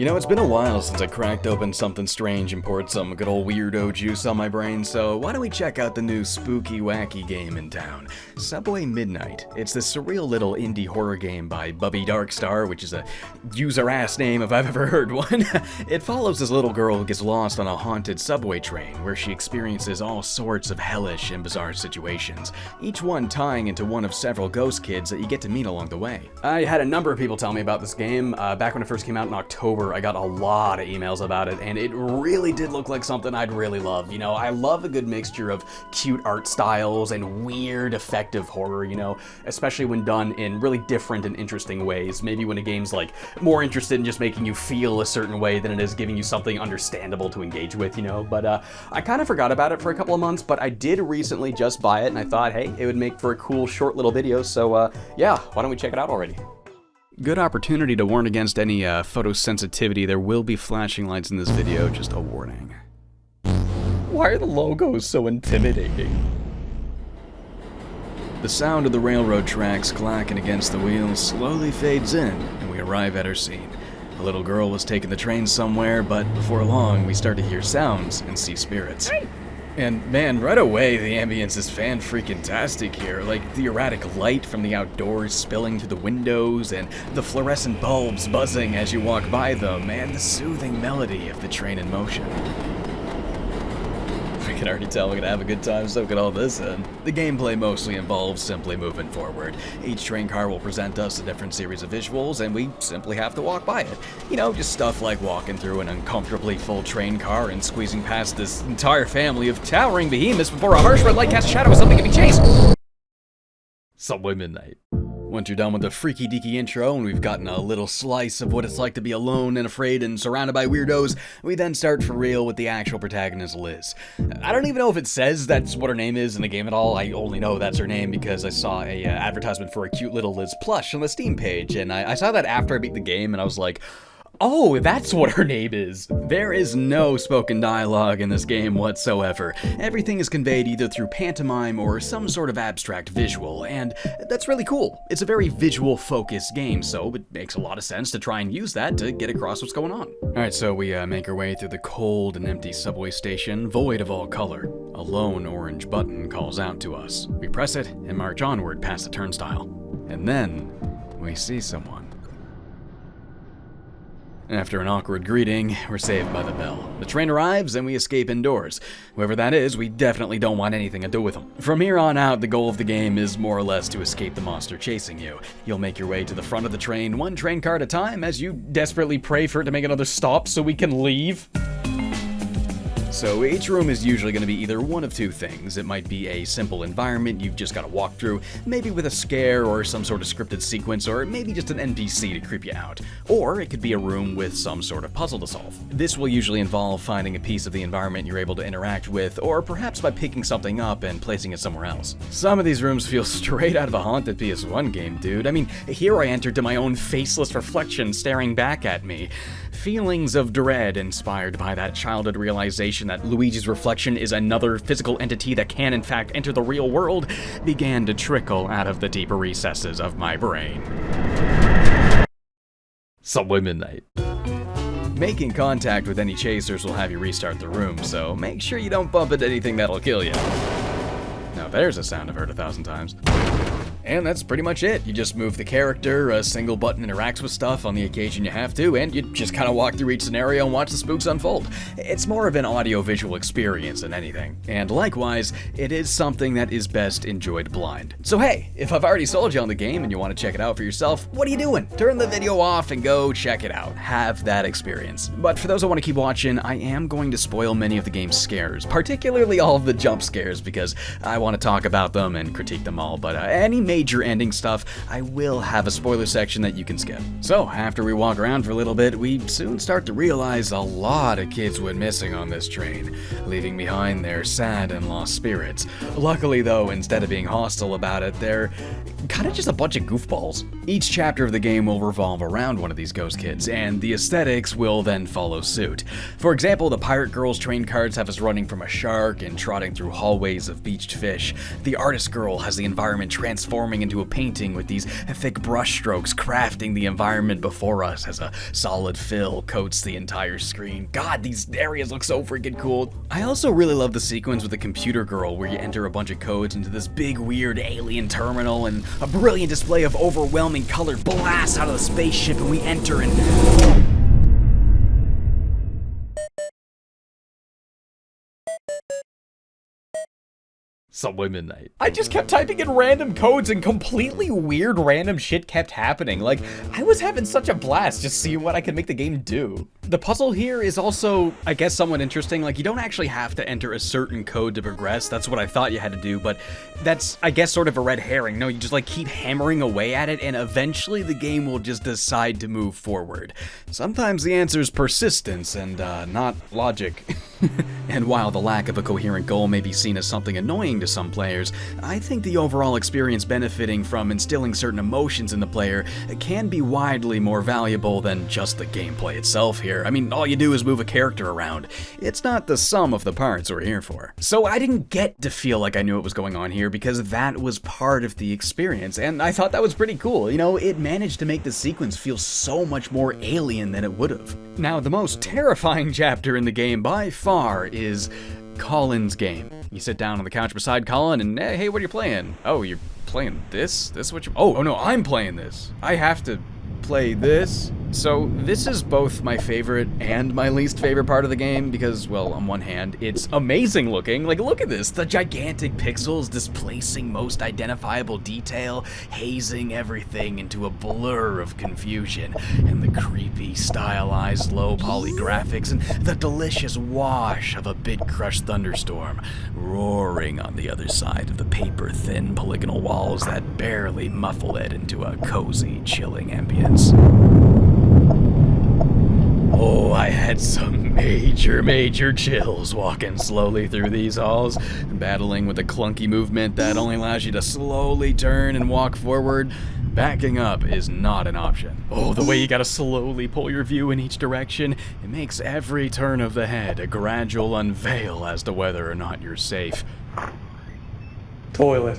You know, it's been a while since I cracked open something strange and poured some good old weirdo juice on my brain, so why don't we check out the new spooky wacky game in town, Subway Midnight. It's this surreal little indie horror game by Bubby Darkstar, which is a user-ass name if I've ever heard one. It follows this little girl who gets lost on a haunted subway train, where she experiences all sorts of hellish and bizarre situations, each one tying into one of several ghost kids that you get to meet along the way. I had a number of people tell me about this game. Back when it first came out in October, I got a lot of emails about it, and it really did look like something I'd really love. You know, I love a good mixture of cute art styles and weird, effective horror, you know, especially when done in really different and interesting ways. Maybe when a game's like more interested in just making you feel a certain way than it is giving you something understandable to engage with, you know. But I kind of forgot about it for a couple of months, but I did recently just buy it, and I thought, hey, it would make for a cool short little video, so yeah, why don't we check it out already? Good opportunity to warn against any photosensitivity. There will be flashing lights in this video, just a warning. Why are the logos so intimidating? The sound of the railroad tracks clacking against the wheels slowly fades in, and we arrive at our scene. A little girl was taking the train somewhere, but before long, we start to hear sounds and see spirits. Hey. And man, right away, the ambience is fan-freaking-tastic here. Like, the erratic light from the outdoors spilling through the windows, and the fluorescent bulbs buzzing as you walk by them, and the soothing melody of the train in motion. I can already tell we're gonna have a good time soaking all this in. The gameplay mostly involves simply moving forward. Each train car will present us a different series of visuals, and we simply have to walk by it. You know, just stuff like walking through an uncomfortably full train car and squeezing past this entire family of towering behemoths before a harsh red light casts a shadow of something getting chased. Subway Midnight. Once you're done with the freaky deaky intro and we've gotten a little slice of what it's like to be alone and afraid and surrounded by weirdos, we then start for real with the actual protagonist, Liz. I don't even know if it says that's what her name is in the game at all. I only know that's her name because I saw a advertisement for a cute little Liz plush on the Steam page, and I saw that after I beat the game, and I was like, oh, that's what her name is. There is no spoken dialogue in this game whatsoever. Everything is conveyed either through pantomime or some sort of abstract visual, and that's really cool. It's a very visual-focused game, so it makes a lot of sense to try and use that to get across what's going on. Alright, so we make our way through the cold and empty subway station, void of all color. A lone orange button calls out to us. We press it and march onward past the turnstile. And then, we see someone. After an awkward greeting, we're saved by the bell. The train arrives and we escape indoors. Whoever that is, we definitely don't want anything to do with them. From here on out, the goal of the game is more or less to escape the monster chasing you. You'll make your way to the front of the train, one train car at a time, as you desperately pray for it to make another stop so we can leave. So each room is usually going to be either one of two things. It might be a simple environment you've just got to walk through, maybe with a scare or some sort of scripted sequence, or maybe just an NPC to creep you out. Or it could be a room with some sort of puzzle to solve. This will usually involve finding a piece of the environment you're able to interact with, or perhaps by picking something up and placing it somewhere else. Some of these rooms feel straight out of a haunted PS1 game, dude. I mean, here I entered to my own faceless reflection staring back at me. Feelings of dread inspired by that childhood realization that Luigi's reflection is another physical entity that can in fact enter the real world began to trickle out of the deeper recesses of my brain. Subway Midnight. Making contact with any chasers will have you restart the room, so make sure you don't bump into anything that'll kill you. Now there's a sound I've heard 1,000 times. And that's pretty much it. You just move the character, a single button interacts with stuff on the occasion you have to, and you just kind of walk through each scenario and watch the spooks unfold. It's more of an audio-visual experience than anything. And likewise, it is something that is best enjoyed blind. So hey, if I've already sold you on the game and you want to check it out for yourself, what are you doing? Turn the video off and go check it out. Have that experience. But for those who want to keep watching, I am going to spoil many of the game's scares, particularly all of the jump scares, because I want to talk about them and critique them all, but any major ending stuff, I will have a spoiler section that you can skip. So, after we walk around for a little bit, we soon start to realize a lot of kids went missing on this train, leaving behind their sad and lost spirits. Luckily though, instead of being hostile about it, they're kind of just a bunch of goofballs. Each chapter of the game will revolve around one of these ghost kids, and the aesthetics will then follow suit. For example, the Pirate Girl's train cards have us running from a shark and trotting through hallways of beached fish. The Artist Girl has the environment transforming into a painting with these thick brushstrokes crafting the environment before us as a solid fill coats the entire screen. God, these areas look so freaking cool. I also really love the sequence with the Computer Girl where you enter a bunch of codes into this big weird alien terminal and a brilliant display of overwhelming color blasts out of the spaceship and we enter and... Subway Midnight. I just kept typing in random codes and completely weird random shit kept happening. Like, I was having such a blast just seeing what I could make the game do. The puzzle here is also, I guess, somewhat interesting. Like, you don't actually have to enter a certain code to progress. That's what I thought you had to do, but that's, I guess, sort of a red herring. No, you just like keep hammering away at it and eventually the game will just decide to move forward. Sometimes the answer is persistence and not logic. And while the lack of a coherent goal may be seen as something annoying to some players, I think the overall experience benefiting from instilling certain emotions in the player can be widely more valuable than just the gameplay itself here. I mean, all you do is move a character around. It's not the sum of the parts we're here for. So I didn't get to feel like I knew what was going on here because that was part of the experience, and I thought that was pretty cool. You know, it managed to make the sequence feel so much more alien than it would have. Now, the most terrifying chapter in the game by far is Colin's game. You sit down on the couch beside Colin and, hey, what are you playing? Oh, you're playing this? This what you... Oh, no, I'm playing this. I have to play this. So this is both my favorite and my least favorite part of the game because, well, on one hand, it's amazing looking. Like, look at this. The gigantic pixels displacing most identifiable detail, hazing everything into a blur of confusion, and the creepy, stylized, low poly graphics, and the delicious wash of a bit-crushed thunderstorm roaring on the other side of the paper-thin polygonal walls that barely muffle it into a cozy, chilling ambience. Oh, I had some major chills walking slowly through these halls, battling with a clunky movement that only allows you to slowly turn and walk forward. Backing up is not an option. Oh, the way you gotta slowly pull your view in each direction, it makes every turn of the head a gradual unveil as to whether or not you're safe. Toilet.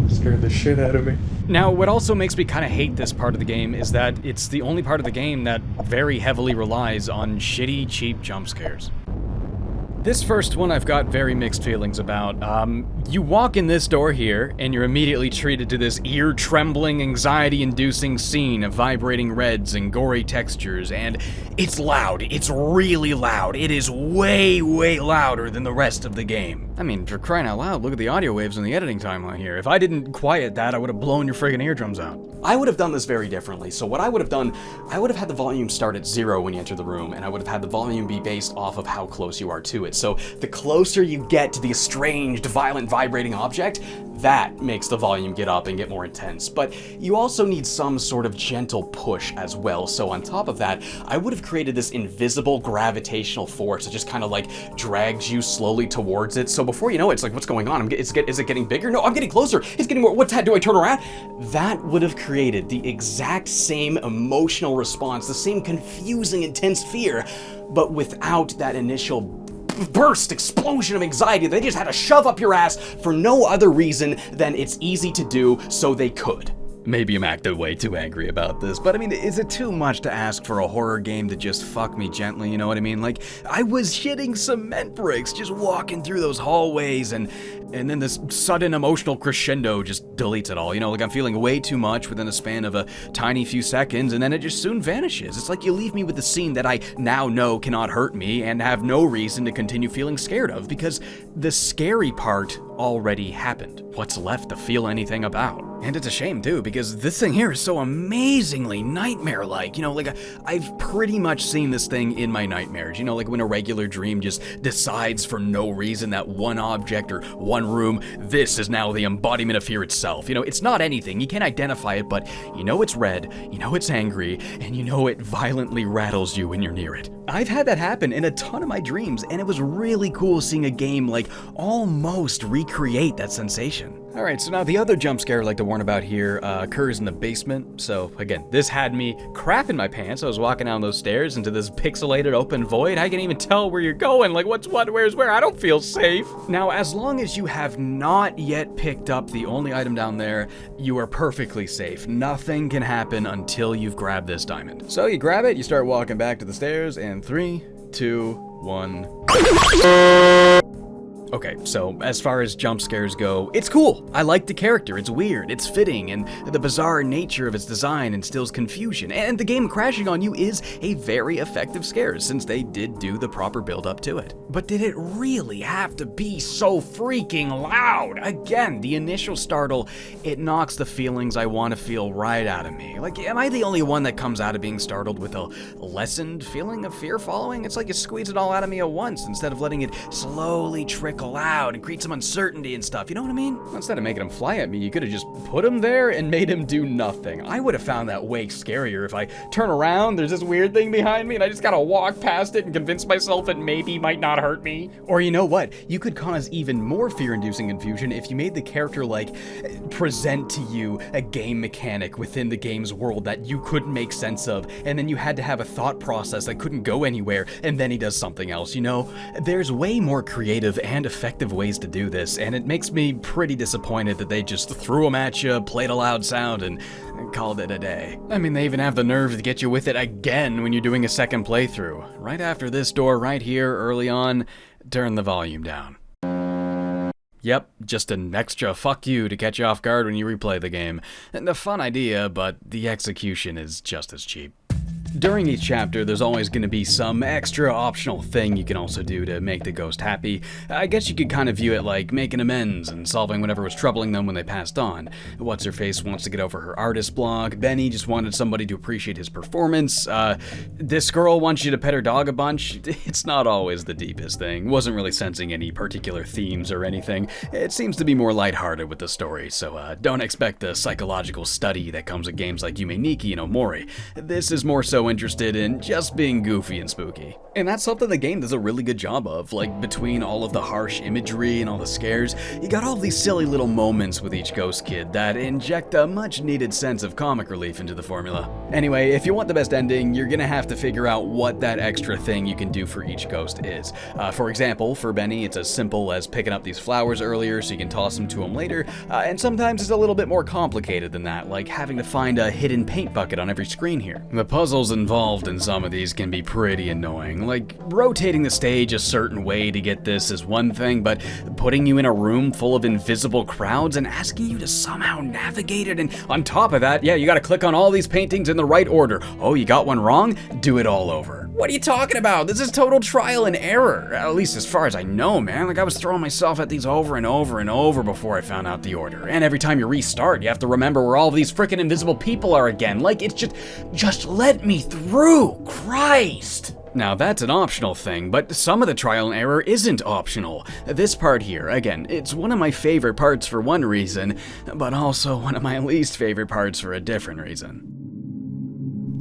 Scared the shit out of me. Now, what also makes me kind of hate this part of the game is that it's the only part of the game that very heavily relies on shitty, cheap jump scares. This first one I've got very mixed feelings about. You walk in this door here, and you're immediately treated to this ear-trembling, anxiety-inducing scene of vibrating reds and gory textures, and it's loud. It's really loud. It is way louder than the rest of the game. I mean, for crying out loud, look at the audio waves in the editing timeline here. If I didn't quiet that, I would have blown your friggin' eardrums out. I would have done this very differently. So what I would have done, I would have had the volume start at 0 when you enter the room, and I would have had the volume be based off of how close you are to it. So the closer you get to the estranged, violent, vibrating object, that makes the volume get up and get more intense. But you also need some sort of gentle push as well. So on top of that, I would have created this invisible gravitational force that just kind of like drags you slowly towards it. So before you know it, it's like, what's going on? Is it getting bigger? No, I'm getting closer. It's getting more. What's that? Do I turn around? That would have created the exact same emotional response, the same confusing, intense fear, but without that initial burst, explosion of anxiety. They just had to shove up your ass for no other reason than it's easy to do, so they could. Maybe I'm acting way too angry about this, but I mean, is it too much to ask for a horror game to just fuck me gently, you know what I mean? Like, I was shitting cement bricks just walking through those hallways, and then this sudden emotional crescendo just deletes it all. You know, like I'm feeling way too much within a span of a tiny few seconds, and then it just soon vanishes. It's like you leave me with the scene that I now know cannot hurt me and have no reason to continue feeling scared of, because the scary part already happened. What's left to feel anything about? And it's a shame too, because this thing here is so amazingly nightmare-like. You know, like I've pretty much seen this thing in my nightmares. You know, like when a regular dream just decides for no reason that one object or one room, this is now the embodiment of fear itself. You know, it's not anything. You can't identify it, but you know it's red, you know it's angry, and you know it violently rattles you when you're near it. I've had that happen in a ton of my dreams, and it was really cool seeing a game like almost recreate that sensation. Alright, so now the other jump scare I'd like to warn about here occurs in the basement. So again, this had me crap in my pants. I was walking down those stairs into this pixelated open void. I can't even tell where you're going, like what's what, where's where. I don't feel safe. Now, as long as you have not yet picked up the only item down there, you are perfectly safe. Nothing can happen until you've grabbed this diamond. So you grab it, you start walking back to the stairs, and 3, 2, 1... Okay, so as far as jump scares go, it's cool. I like the character, it's weird, it's fitting, and the bizarre nature of its design instills confusion. And the game crashing on you is a very effective scare, since they did do the proper build up to it. But did it really have to be so freaking loud? Again, the initial startle, it knocks the feelings I want to feel right out of me. Like, am I the only one that comes out of being startled with a lessened feeling of fear following? It's like you squeeze it all out of me at once, instead of letting it slowly trickle out and create some uncertainty and stuff, you know what I mean? Instead of making him fly at me, you could have just put him there and made him do nothing. I would have found that way scarier if I turn around, there's this weird thing behind me, and I just gotta walk past it and convince myself it maybe might not hurt me. Or you know what? You could cause even more fear-inducing confusion if you made the character, like, present to you a game mechanic within the game's world that you couldn't make sense of, and then you had to have a thought process that couldn't go anywhere, and then he does something else, you know? There's way more creative and effective ways to do this, and it makes me pretty disappointed that they just threw them at you, played a loud sound, and called it a day. I mean, they even have the nerve to get you with it again when you're doing a second playthrough. Right after this door right here early on, turn the volume down. Yep, just an extra fuck you to catch you off guard when you replay the game. And a fun idea, but the execution is just as cheap. During each chapter, there's always going to be some extra optional thing you can also do to make the ghost happy. I guess you could kind of view it like making amends and solving whatever was troubling them when they passed on. What's-her-face wants to get over her artist block, Benny just wanted somebody to appreciate his performance, this girl wants you to pet her dog a bunch. It's not always the deepest thing, wasn't really sensing any particular themes or anything. It seems to be more lighthearted with the story, so don't expect the psychological study that comes with games like Yume Nikki and Omori. This is more so interested in just being goofy and spooky. And that's something the game does a really good job of, like between all of the harsh imagery and all the scares, you got all these silly little moments with each ghost kid that inject a much needed sense of comic relief into the formula. Anyway, if you want the best ending, you're gonna have to figure out what that extra thing you can do for each ghost is. For example, for Benny, it's as simple as picking up these flowers earlier so you can toss them to him later, and sometimes it's a little bit more complicated than that, like having to find a hidden paint bucket on every screen here. The puzzles involved in some of these can be pretty annoying. Like, rotating the stage a certain way to get this is one thing, but putting you in a room full of invisible crowds and asking you to somehow navigate it, and on top of that, yeah, you gotta click on all these paintings in the right order. Oh, you got one wrong? Do it all over. What are you talking about? This is total trial and error, at least as far as I know, man. Like, I was throwing myself at these over and over and over before I found out the order. And every time you restart, you have to remember where all of these freaking invisible people are again. Like, it's just let me through, Christ! Now that's an optional thing, but some of the trial and error isn't optional. This part here, again, it's one of my favorite parts for one reason, but also one of my least favorite parts for a different reason.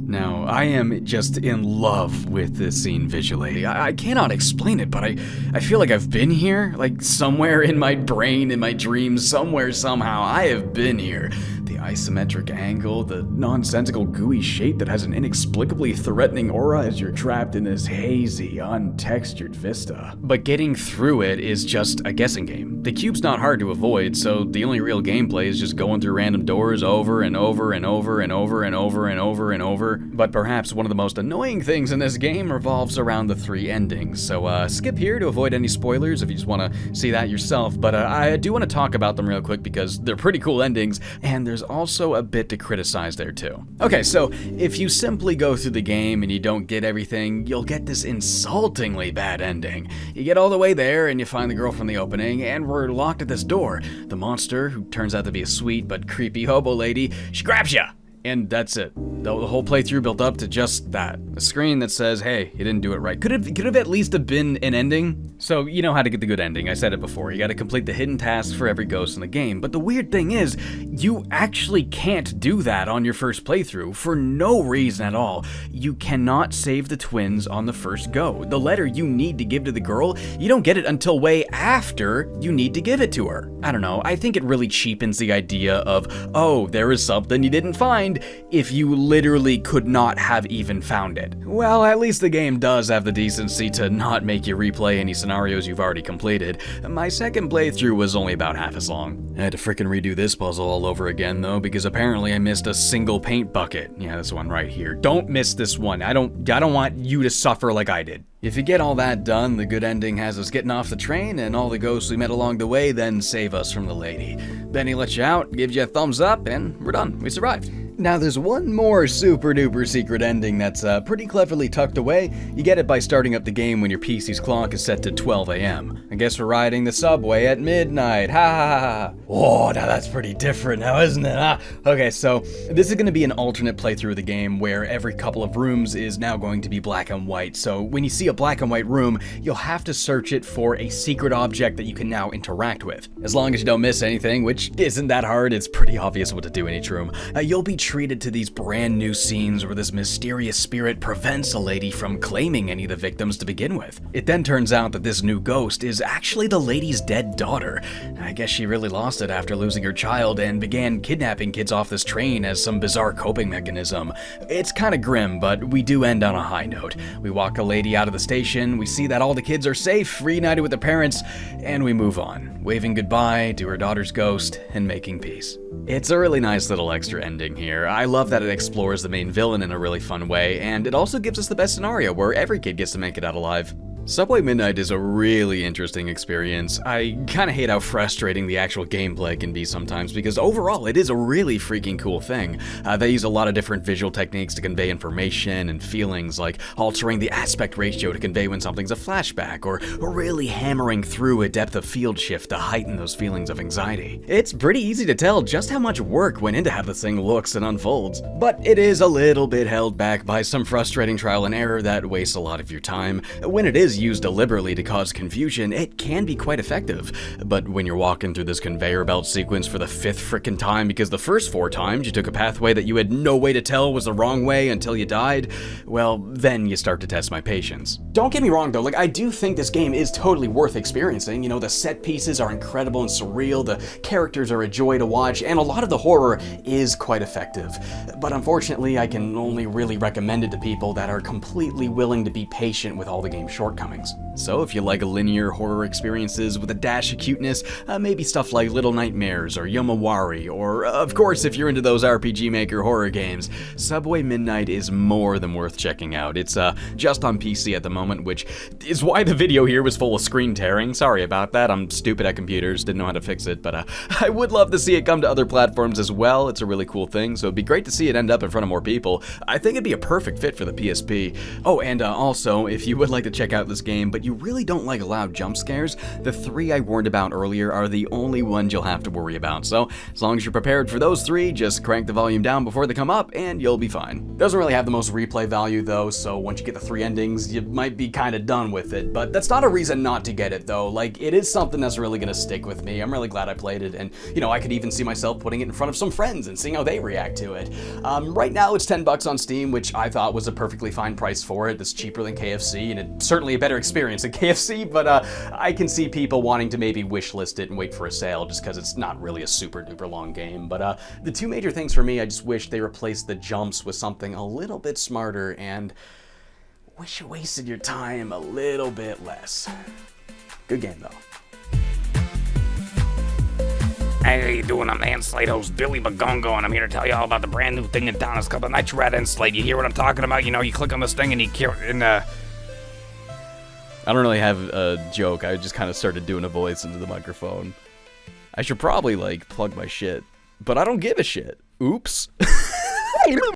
Now, I am just in love with this scene visually. I cannot explain it, but I feel like I've been here, like somewhere in my brain, in my dreams, somewhere, somehow, I have been here. The isometric angle, the nonsensical gooey shape that has an inexplicably threatening aura as you're trapped in this hazy, untextured vista. But getting through it is just a guessing game. The cube's not hard to avoid, so the only real gameplay is just going through random doors over and over and over and over and over and over and over. But perhaps one of the most annoying things in this game revolves around the 3 endings, so skip here to avoid any spoilers if you just want to see that yourself, but I do want to talk about them real quick because they're pretty cool endings, and there's also a bit to criticize there too. Okay, so if you simply go through the game and you don't get everything, you'll get this insultingly bad ending. You get all the way there and you find the girl from the opening, and we're locked at this door. The monster, who turns out to be a sweet but creepy hobo lady, she grabs ya! And that's it. The whole playthrough built up to just that. A screen that says, hey, you didn't do it right. Could have at least have been an ending. So you know how to get the good ending. I said it before. You gotta complete the hidden tasks for every ghost in the game. But the weird thing is, you actually can't do that on your first playthrough for no reason at all. You cannot save the twins on the first go. The letter you need to give to the girl, you don't get it until way after you need to give it to her. I don't know. I think it really cheapens the idea of, oh, there is something you didn't find if you literally could not have even found it. Well, at least the game does have the decency to not make you replay any scenarios you've already completed. My second playthrough was only about half as long. I had to frickin' redo this puzzle all over again though, because apparently I missed a single paint bucket. Yeah, this one right here. Don't miss this one. I don't want you to suffer like I did. If you get all that done, the good ending has us getting off the train, and all the ghosts we met along the way then save us from the lady. Benny lets you out, gives you a thumbs up, and we're done. We survived. Now there's one more super duper secret ending that's pretty cleverly tucked away. You get it by starting up the game when your PC's clock is set to 12 a.m. I guess we're riding the subway at midnight. Ha ha ha ha. Oh, now that's pretty different now, isn't it? Huh? Okay, so this is going to be an alternate playthrough of the game where every couple of rooms is now going to be black and white. So when you see a black and white room, you'll have to search it for a secret object that you can now interact with. As long as you don't miss anything, which isn't that hard, it's pretty obvious what to do in each room. You'll be treated to these brand new scenes where this mysterious spirit prevents a lady from claiming any of the victims to begin with. It then turns out that this new ghost is actually the lady's dead daughter. I guess she really lost it after losing her child and began kidnapping kids off this train as some bizarre coping mechanism. It's kind of grim, but we do end on a high note. We walk a lady out of the station, we see that all the kids are safe, reunited with their parents, and we move on, waving goodbye to her daughter's ghost and making peace. It's a really nice little extra ending here. I love that it explores the main villain in a really fun way, and it also gives us the best scenario where every kid gets to make it out alive. Subway Midnight is a really interesting experience. I kinda hate how frustrating the actual gameplay can be sometimes, because overall it is a really freaking cool thing. They use a lot of different visual techniques to convey information and feelings, like altering the aspect ratio to convey when something's a flashback, or really hammering through a depth of field shift to heighten those feelings of anxiety. It's pretty easy to tell just how much work went into how this thing looks and unfolds, but it is a little bit held back by some frustrating trial and error that wastes a lot of your time. When it is used deliberately to cause confusion, it can be quite effective. But when you're walking through this conveyor belt sequence for the 5th frickin' time because the first 4 times you took a pathway that you had no way to tell was the wrong way until you died, well, then you start to test my patience. Don't get me wrong though, I do think this game is totally worth experiencing. You know, the set pieces are incredible and surreal, the characters are a joy to watch, and a lot of the horror is quite effective. But unfortunately, I can only really recommend it to people that are completely willing to be patient with all the game's shortcomings. So if you like linear horror experiences with a dash of cuteness, maybe stuff like Little Nightmares or Yomawari, or of course if you're into those RPG Maker horror games, Subway Midnight is more than worth checking out. It's just on PC at the moment, which is why the video here was full of screen tearing. Sorry about that, I'm stupid at computers, didn't know how to fix it, but I would love to see it come to other platforms as well. It's a really cool thing, so it'd be great to see it end up in front of more people. I think it'd be a perfect fit for the PSP. Oh, and also, if you would like to check out this game, but you really don't like loud jump scares, the 3 I warned about earlier are the only ones you'll have to worry about. So as long as you're prepared for those 3, just crank the volume down before they come up and you'll be fine. Doesn't really have the most replay value though, so once you get the 3 endings, you might be kinda done with it, but that's not a reason not to get it though. Like, it is something that's really gonna stick with me. I'm really glad I played it, and you know, I could even see myself putting it in front of some friends and seeing how they react to it. Right now it's $10 on Steam, which I thought was a perfectly fine price for it. It's cheaper than KFC, and it's certainly a better experience than KFC, but I can see people wanting to maybe wishlist it and wait for a sale just because it's not really a super duper long game. But the 2 major things for me, I just wish they replaced the jumps with something a little bit smarter, and wish you wasted your time a little bit less. Good game though. Hey, how you doing? I'm the Slate host, Billy Bagongo, and I'm here to tell you all about the brand new thing in town. It's called the Nitro Rad Slate. You hear what I'm talking about? You know, you click on this thing and I don't really have a joke, I just kind of started doing a voice into the microphone. I should probably, plug my shit, but I don't give a shit. Oops.